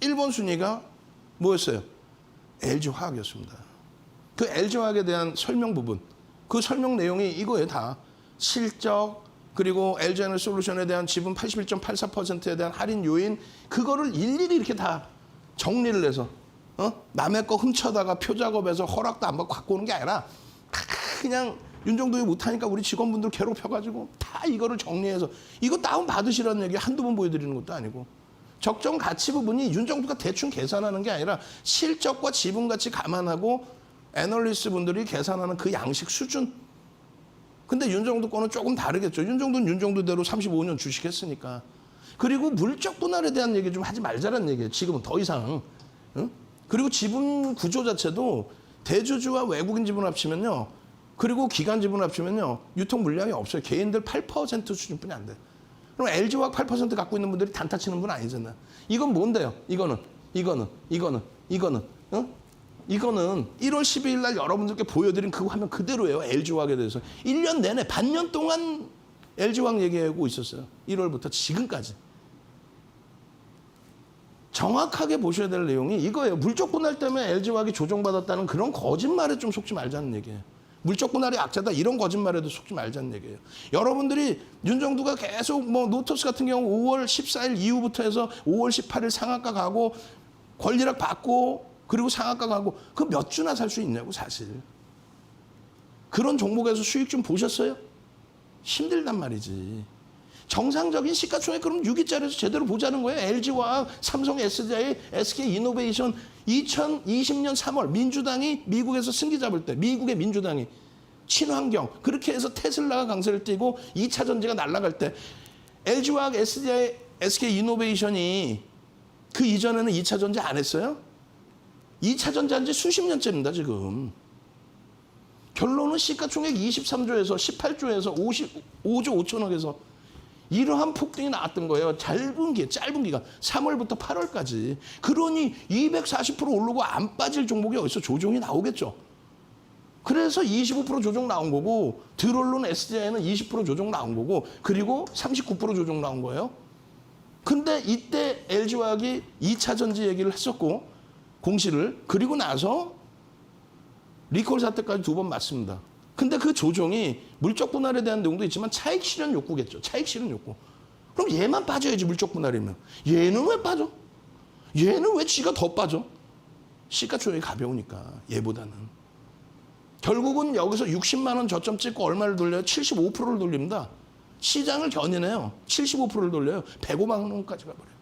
S1: 1번 순위가 뭐였어요? LG화학이었습니다. 그 LG화학에 대한 설명 부분, 그 설명 내용이 이거예요. 다 실적, 그리고 LG에너지솔루션에 대한 지분 81.84%에 대한 할인 요인, 그거를 일일이 이렇게 다 정리를 해서 남의 거 훔쳐다가 표작업에서 허락도 안 받고 갖고 오는 게 아니라 그냥 윤정도에 못하니까 우리 직원분들 괴롭혀가지고 다 이거를 정리해서 이거 다운 받으시라는 얘기 한두 번 보여드리는 것도 아니고 적정 가치 부분이 윤정도가 대충 계산하는 게 아니라 실적과 지분 가치 감안하고 애널리스트 분들이 계산하는 그 양식 수준. 근데 윤정도 거는 조금 다르겠죠. 윤정도는 윤정도대로 35년 주식했으니까. 그리고 물적 분할에 대한 얘기 좀 하지 말자는 얘기예요. 지금은 더 이상. 응? 그리고 지분 구조 자체도 대주주와 외국인 지분 합치면요. 그리고 기관 지분 합치면요. 유통 물량이 없어요. 개인들 8% 수준뿐이 안 돼요. 그럼 LG화학 8% 갖고 있는 분들이 단타 치는 분 아니잖아요. 이건 뭔데요? 이거는. 이거는 1월 12일 날 여러분들께 보여드린 그 화면 그대로예요. LG화학에 대해서. 1년 내내 반년 동안 LG화학 얘기하고 있었어요. 1월부터 지금까지. 정확하게 보셔야 될 내용이 이거예요. 물적 분할 때문에 LG화학이 조정받았다는 그런 거짓말에 좀 속지 말자는 얘기예요. 물적 분할이 약자다 이런 거짓말에도 속지 말자는 얘기예요. 여러분들이 윤정도가 계속 뭐 노토스 같은 경우 5월 14일 이후부터 해서 5월 18일 상한가 가고 권리락 받고 그리고 상한가 가고 그 몇 주나 살 수 있냐고 사실. 그런 종목에서 수익 좀 보셨어요? 힘들단 말이지. 정상적인 시가총액 그럼 6위짜리에서 제대로 보자는 거예요. LG화학, 삼성 SDI, SK이노베이션 2020년 3월 민주당이 미국에서 승기 잡을 때 미국의 민주당이 친환경 그렇게 해서 테슬라가 강세를 띠고 2차 전지가 날아갈 때 LG화학, SDI, SK이노베이션이 그 이전에는 2차 전지 안 했어요? 2차 전지 한 지 수십 년째입니다 지금. 결론은 시가총액 23조에서 18조에서 55조 5천억에서 이러한 폭등이 나왔던 거예요. 짧은 기간 3월부터 8월까지. 그러니 240% 오르고 안 빠질 종목이 어디서 조정이 나오겠죠. 그래서 25% 조정 나온 거고 드롤론 SDI는 20% 조정 나온 거고 그리고 39% 조정 나온 거예요. 근데 이때 LG화학이 2차 전지 얘기를 했었고 공시를 그리고 나서 리콜 사태까지 2번 맞습니다. 근데 그 조정이 물적 분할에 대한 내용도 있지만 차익 실현 욕구겠죠. 차익 실현 욕구. 그럼 얘만 빠져야지 물적 분할이면. 얘는 왜 빠져? 얘는 왜 지가 더 빠져? 시가총액이 가벼우니까 얘보다는. 결국은 여기서 60만 원 저점 찍고 얼마를 돌려요? 75%를 돌립니다. 시장을 견인해요. 75%를 돌려요. 105만 원까지 가버려요.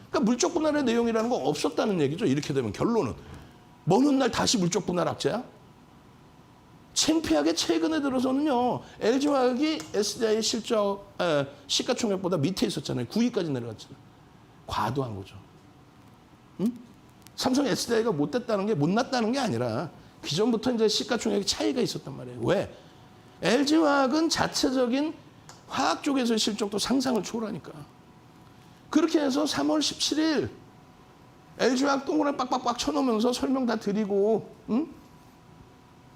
S1: 그러니까 물적 분할의 내용이라는 거 없었다는 얘기죠. 이렇게 되면 결론은. 먼 훗날 다시 물적 분할 악재야? 창피하게 최근에 들어서는요. LG화학이 SDI 실적 시가총액보다 밑에 있었잖아요. 9위까지 내려갔잖아요. 과도한 거죠. 응? 삼성 SDI가 못됐다는 게 못났다는 게 아니라 기존부터 이제 시가총액 차이가 있었단 말이에요. 왜? LG화학은 자체적인 화학 쪽에서의 실적도 상상을 초월하니까. 그렇게 해서 3월 17일 LG화학 동그라미 빡빡빡 쳐놓으면서 설명 다 드리고 응?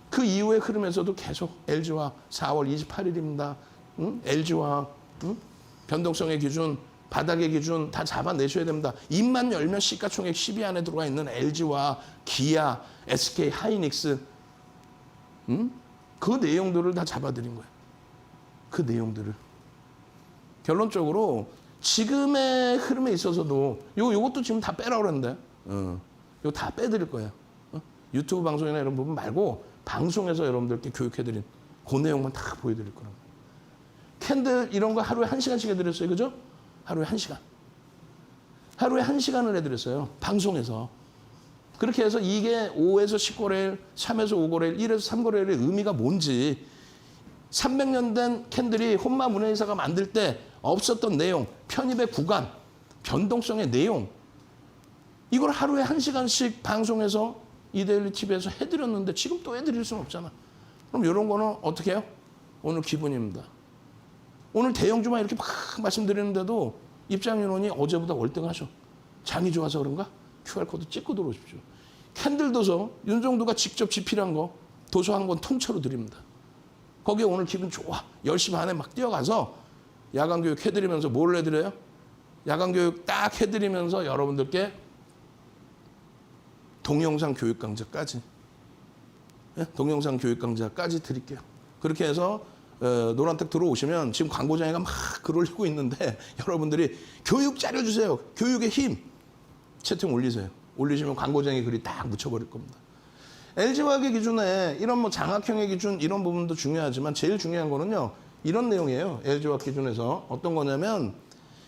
S1: 그 이후의 흐름에서도 계속 LG화학 4월 28일입니다. 응? LG화학 응? 변동성의 기준, 바닥의 기준 다 잡아내셔야 됩니다. 입만 열면 시가총액 10위 안에 들어가 있는 LG화학, 기아, SK 하이닉스 응? 그 내용들을 다 잡아드린 거예요. 그 내용들을. 결론적으로 지금의 흐름에 있어서도 요것도 지금 다 빼라고 그러는데 이거 다 빼드릴 거예요. 유튜브 방송이나 이런 부분 말고 방송에서 여러분들께 교육해드린 그 내용만 다 보여드릴 거라고. 캔들 이런 거 하루에 1시간씩 해드렸어요. 그죠? 하루에 1시간. 하루에 1시간을 해드렸어요. 방송에서. 그렇게 해서 이게 5에서 10거래일, 3에서 5거래일, 1에서 3거래일의 의미가 뭔지 300년 된 캔들이 혼마 문해이사가 만들 때 없었던 내용, 편입의 구간, 변동성의 내용 이걸 하루에 1시간씩 방송에서 이데일리 TV에서 해드렸는데 지금 또 해드릴 수는 없잖아. 그럼 이런 거는 어떻게 해요? 오늘 기분입니다. 오늘 대형주만 이렇게 막 말씀드리는데도 입장인원이 어제보다 월등하셔. 장이 좋아서 그런가? QR코드 찍고 들어오십시오. 캔들 도서 윤정도가 직접 집필한 거 도서 한 권 통째로 드립니다. 거기에 오늘 기분 좋아. 10시 반에 막 뛰어가서 야간교육 해드리면서 뭘 해드려요? 야간교육 딱 해드리면서 여러분들께 동영상 교육 강좌까지 동영상 교육 강좌까지 드릴게요. 그렇게 해서 노란택 들어오시면 지금 광고장애가 막 글 올리고 있는데 여러분들이 교육 자료 주세요. 교육의 힘. 채팅 올리세요. 올리시면 광고장애 글이 딱 묻혀버릴 겁니다. LG화학의 기준에 이런 뭐 장학형의 기준 이런 부분도 중요하지만 제일 중요한 거는요. 이런 내용이에요. LG화학 기준에서 어떤 거냐면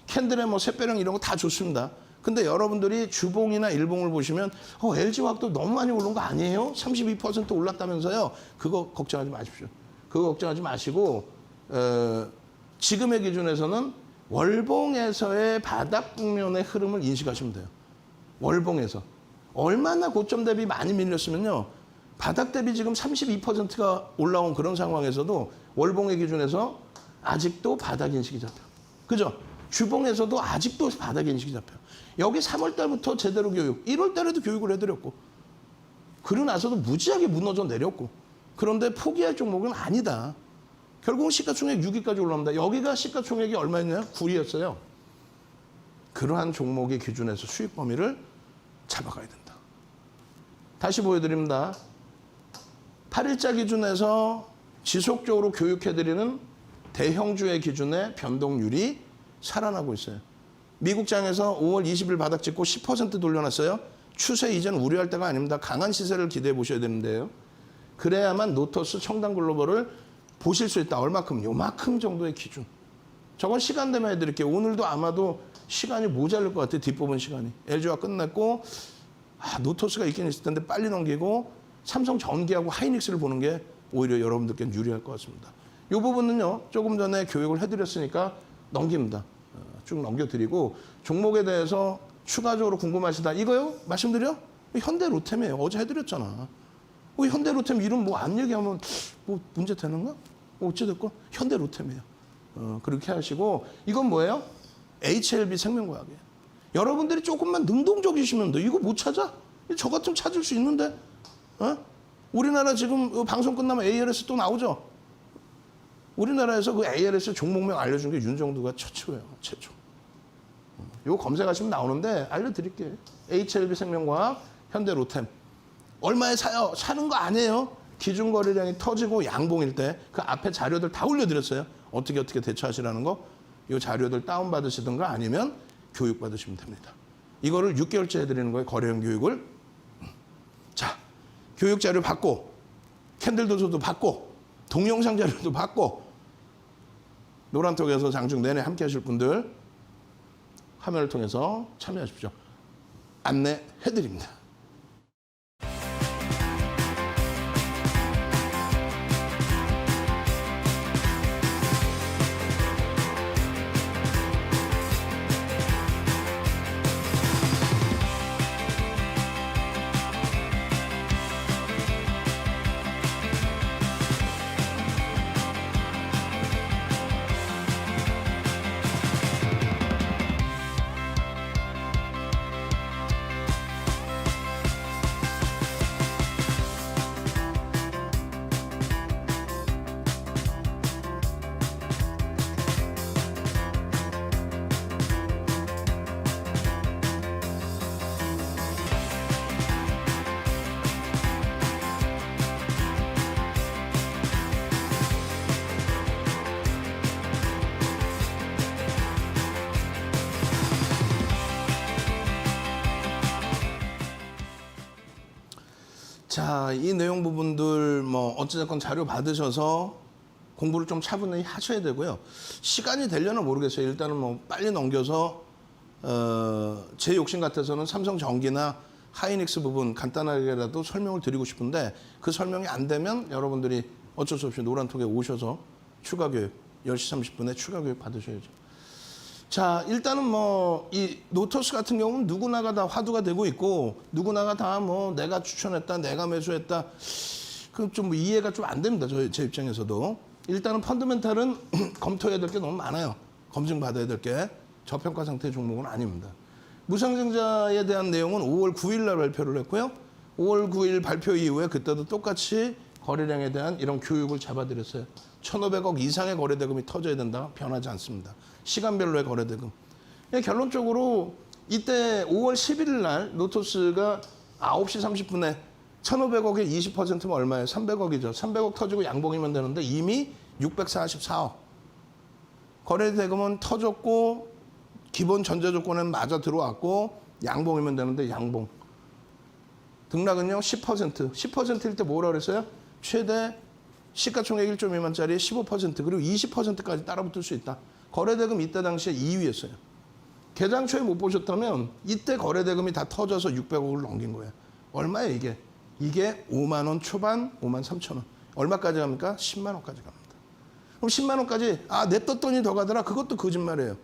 S1: 캔들의 뭐 샛배령 이런 거 다 좋습니다. 근데 여러분들이 주봉이나 일봉을 보시면 LG화학도 너무 많이 오른 거 아니에요? 32% 올랐다면서요? 그거 걱정하지 마십시오. 그거 걱정하지 마시고 지금의 기준에서는 월봉에서의 바닥 국면의 흐름을 인식하시면 돼요. 월봉에서. 얼마나 고점 대비 많이 밀렸으면요. 바닥 대비 지금 32%가 올라온 그런 상황에서도 월봉의 기준에서 아직도 바닥 인식이 잡혀요. 그죠? 주봉에서도 아직도 바닥 인식이 잡혀요. 여기 3월 달부터 제대로 교육, 1월 달에도 교육을 해드렸고 그러고 나서도 무지하게 무너져 내렸고 그런데 포기할 종목은 아니다. 결국은 시가총액 6위까지 올라옵니다. 여기가 시가총액이 얼마였냐면 9위였어요. 그러한 종목의 기준에서 수익 범위를 잡아가야 된다. 다시 보여드립니다. 8일자 기준에서 지속적으로 교육해드리는 대형주의 기준의 변동률이 살아나고 있어요. 미국장에서 5월 20일 바닥 찍고 10% 돌려놨어요. 추세 이전 우려할 때가 아닙니다. 강한 시세를 기대해 보셔야 되는데요. 그래야만 노토스 청담글로벌을 보실 수 있다. 얼마큼? 요만큼 정도의 기준. 저건 시간 되면 해드릴게요. 오늘도 아마도 시간이 모자랄 것 같아요. 뒷부분 시간이. LG화학 끝났고 노토스가 있긴 있을 텐데 빨리 넘기고 삼성전기하고 하이닉스를 보는 게 오히려 여러분들께는 유리할 것 같습니다. 이 부분은요. 조금 전에 교육을 해드렸으니까 넘깁니다. 쭉 넘겨드리고 종목에 대해서 추가적으로 궁금하시다. 이거요? 말씀드려? 현대로템이에요. 어제 해드렸잖아. 현대로템 이름 뭐 안 얘기하면 뭐 문제 되는가? 어찌됐건 현대로템이에요. 그렇게 하시고 이건 뭐예요? HLB 생명과학이에요. 여러분들이 조금만 능동적이시면 돼. 이거 못 찾아? 저 같으면 찾을 수 있는데. 우리나라 지금 방송 끝나면 ALS 또 나오죠? 우리나라에서 그 ALS 종목명 알려준 게 윤정도가 최초예요. 최초. 이거 검색하시면 나오는데 알려드릴게요. HLB 생명과학, 현대로템. 얼마에 사요? 사는 거 아니에요. 기준 거래량이 터지고 양봉일 때 그 앞에 자료들 다 올려드렸어요. 어떻게 대처하시라는 거. 이 자료들 다운받으시든가 아니면 교육 받으시면 됩니다. 이거를 6개월째 해드리는 거예요. 거래형 교육을. 자, 교육 자료 받고 캔들 도서도 받고 동영상 자료도 받고 노란톡에서 장중 내내 함께 하실 분들 화면을 통해서 참여하십시오. 안내해드립니다. 자, 이 내용 부분들 뭐 어찌됐건 자료 받으셔서 공부를 좀 차분히 하셔야 되고요. 시간이 되려나 모르겠어요. 일단은 뭐 빨리 넘겨서 제 욕심 같아서는 삼성전기나 하이닉스 부분 간단하게라도 설명을 드리고 싶은데 그 설명이 안 되면 여러분들이 어쩔 수 없이 노란톡에 오셔서 추가 교육 10시 30분에 추가 교육 받으셔야죠. 자, 일단은 뭐 이 노토스 같은 경우는 누구나가 다 화두가 되고 있고 누구나가 다 뭐 내가 추천했다, 내가 매수했다. 그 좀 이해가 좀 안 됩니다. 제 입장에서도. 일단은 펀더멘탈은 검토해야 될 게 너무 많아요. 검증받아야 될 게 저평가 상태의 종목은 아닙니다. 무상증자에 대한 내용은 5월 9일 날 발표를 했고요. 5월 9일 발표 이후에 그때도 똑같이 거래량에 대한 이런 교육을 잡아드렸어요. 1,500억 이상의 거래대금이 터져야 된다. 변하지 않습니다. 시간별로의 거래대금. 결론적으로 이때 5월 11일 날 노토스가 9시 30분에 1,500억에 20%면 얼마예요? 300억이죠. 300억 터지고 양봉이면 되는데 이미 644억. 거래대금은 터졌고 기본 전제 조건은 맞아 들어왔고 양봉이면 되는데 양봉. 등락은요 10%. 10%일 때 뭐라 그랬어요? 최대 시가총액 1조 미만짜리 15% 그리고 20%까지 따라붙을 수 있다. 거래대금 이때 당시에 2위였어요. 개장 초에 못 보셨다면 이때 거래대금이 다 터져서 600억을 넘긴 거예요. 얼마예요 이게? 이게 5만 원 초반, 5만 3천 원. 얼마까지 갑니까? 10만 원까지 갑니다. 그럼 10만 원까지 냅뒀더니 더 가더라? 그것도 거짓말이에요.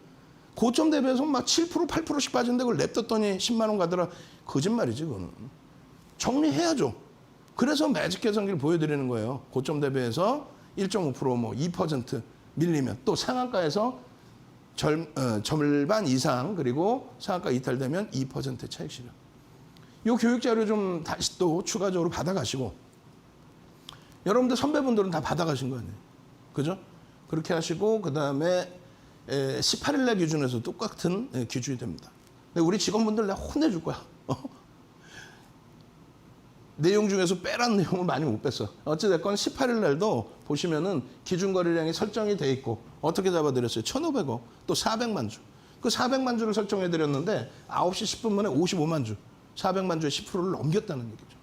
S1: 고점 대비해서 막 7%, 8%씩 빠진데 그걸 냅뒀더니 10만 원 가더라? 거짓말이지 그거는. 정리해야죠. 그래서 매직 계산기를 보여드리는 거예요. 고점 대비해서 1.5% 뭐 2% 밀리면 또 상한가에서 절반 이상 그리고 상한가 이탈되면 2% 차익 실현. 이 교육 자료 좀 다시 또 추가적으로 받아가시고 여러분들 선배분들은 다 받아가신 거 아니에요. 그죠? 그렇게 하시고 그다음에 18일 날 기준에서 똑같은 기준이 됩니다. 근데 우리 직원분들 내가 혼내줄 거야. 내용 중에서 빼란 내용을 많이 못 뺐어. 어찌됐건 18일 날도 보시면은 기준 거래량이 설정이 돼 있고 어떻게 잡아드렸어요? 1,500억 또 400만 주. 그 400만 주를 설정해 드렸는데 9시 10분 만에 55만 주. 400만 주의 10%를 넘겼다는 얘기죠.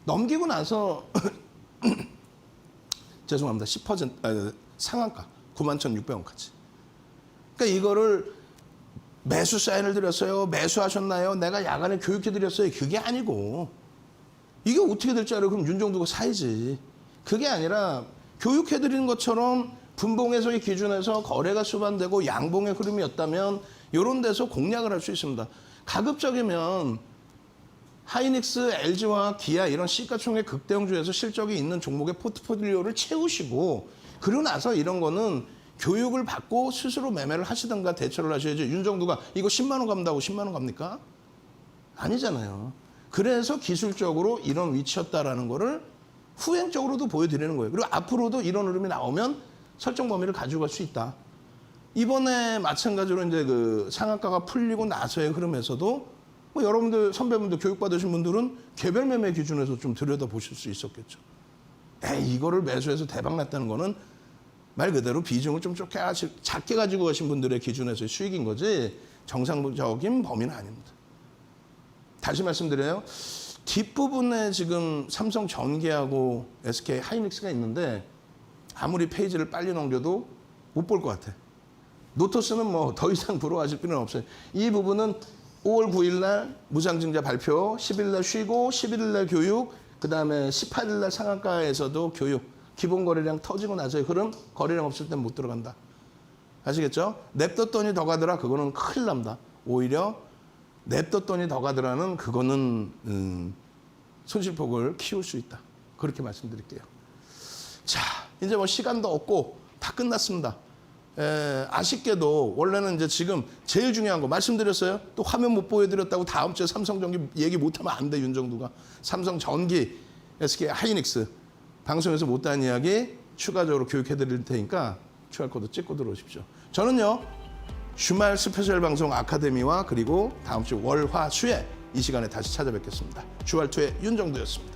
S1: 넘기고 나서 죄송합니다. 10% 상한가 91,600원까지. 그러니까 이거를 매수 사인을 드렸어요. 매수하셨나요? 내가 야간에 교육해 드렸어요. 그게 아니고 이게 어떻게 될지 알아요? 그럼 윤정두가 사야지. 그게 아니라 교육해 드리는 것처럼 분봉에서의 기준에서 거래가 수반되고 양봉의 흐름이었다면 이런 데서 공략을 할 수 있습니다. 가급적이면 하이닉스, LG와 기아 이런 시가총액 극대형주에서 실적이 있는 종목의 포트폴리오를 채우시고 그러고 나서 이런 거는 교육을 받고 스스로 매매를 하시든가 대처를 하셔야죠. 윤정두가 이거 10만 원 갑다고 10만 원 갑니까? 아니잖아요. 그래서 기술적으로 이런 위치였다라는 거를 후행적으로도 보여드리는 거예요. 그리고 앞으로도 이런 흐름이 나오면 설정 범위를 가지고 갈 수 있다. 이번에 마찬가지로 이제 그 상한가가 풀리고 나서의 흐름에서도 뭐 여러분들 선배분들 교육받으신 분들은 개별 매매 기준에서 좀 들여다보실 수 있었겠죠. 이거를 매수해서 대박 났다는 거는 말 그대로 비중을 좀 작게 가지고 가신 분들의 기준에서의 수익인 거지 정상적인 범위는 아닙니다. 다시 말씀드려요. 뒷부분에 지금 삼성 전기하고 SK 하이닉스가 있는데 아무리 페이지를 빨리 넘겨도 못 볼 것 같아. 노토스는 뭐 더 이상 부러워하실 필요는 없어요. 이 부분은 5월 9일 날 무상증자 발표, 10일 날 쉬고 11일 날 교육, 그다음에 18일 날 상한가에서도 교육. 기본 거래량 터지고 나서의 흐름, 거래량 없을 땐 못 들어간다. 아시겠죠? 냅뒀더니 더 가더라. 그거는 큰일 납니다. 오히려 냅뒀더니 더 가더라는 그거는 손실폭을 키울 수 있다. 그렇게 말씀드릴게요. 자, 이제 뭐 시간도 없고 다 끝났습니다. 아쉽게도 원래는 이제 지금 제일 중요한 거 말씀드렸어요. 또 화면 못 보여드렸다고 다음 주에 삼성전기 얘기 못하면 안 돼, 윤정두가. 삼성전기, SK 하이닉스 방송에서 못한 이야기 추가적으로 교육해드릴 테니까 QR코드 찍고 들어오십시오. 저는요. 주말 스페셜 방송 아카데미와 그리고 다음 주 월, 화, 수에 이 시간에 다시 찾아뵙겠습니다. 주말2의 윤정두였습니다.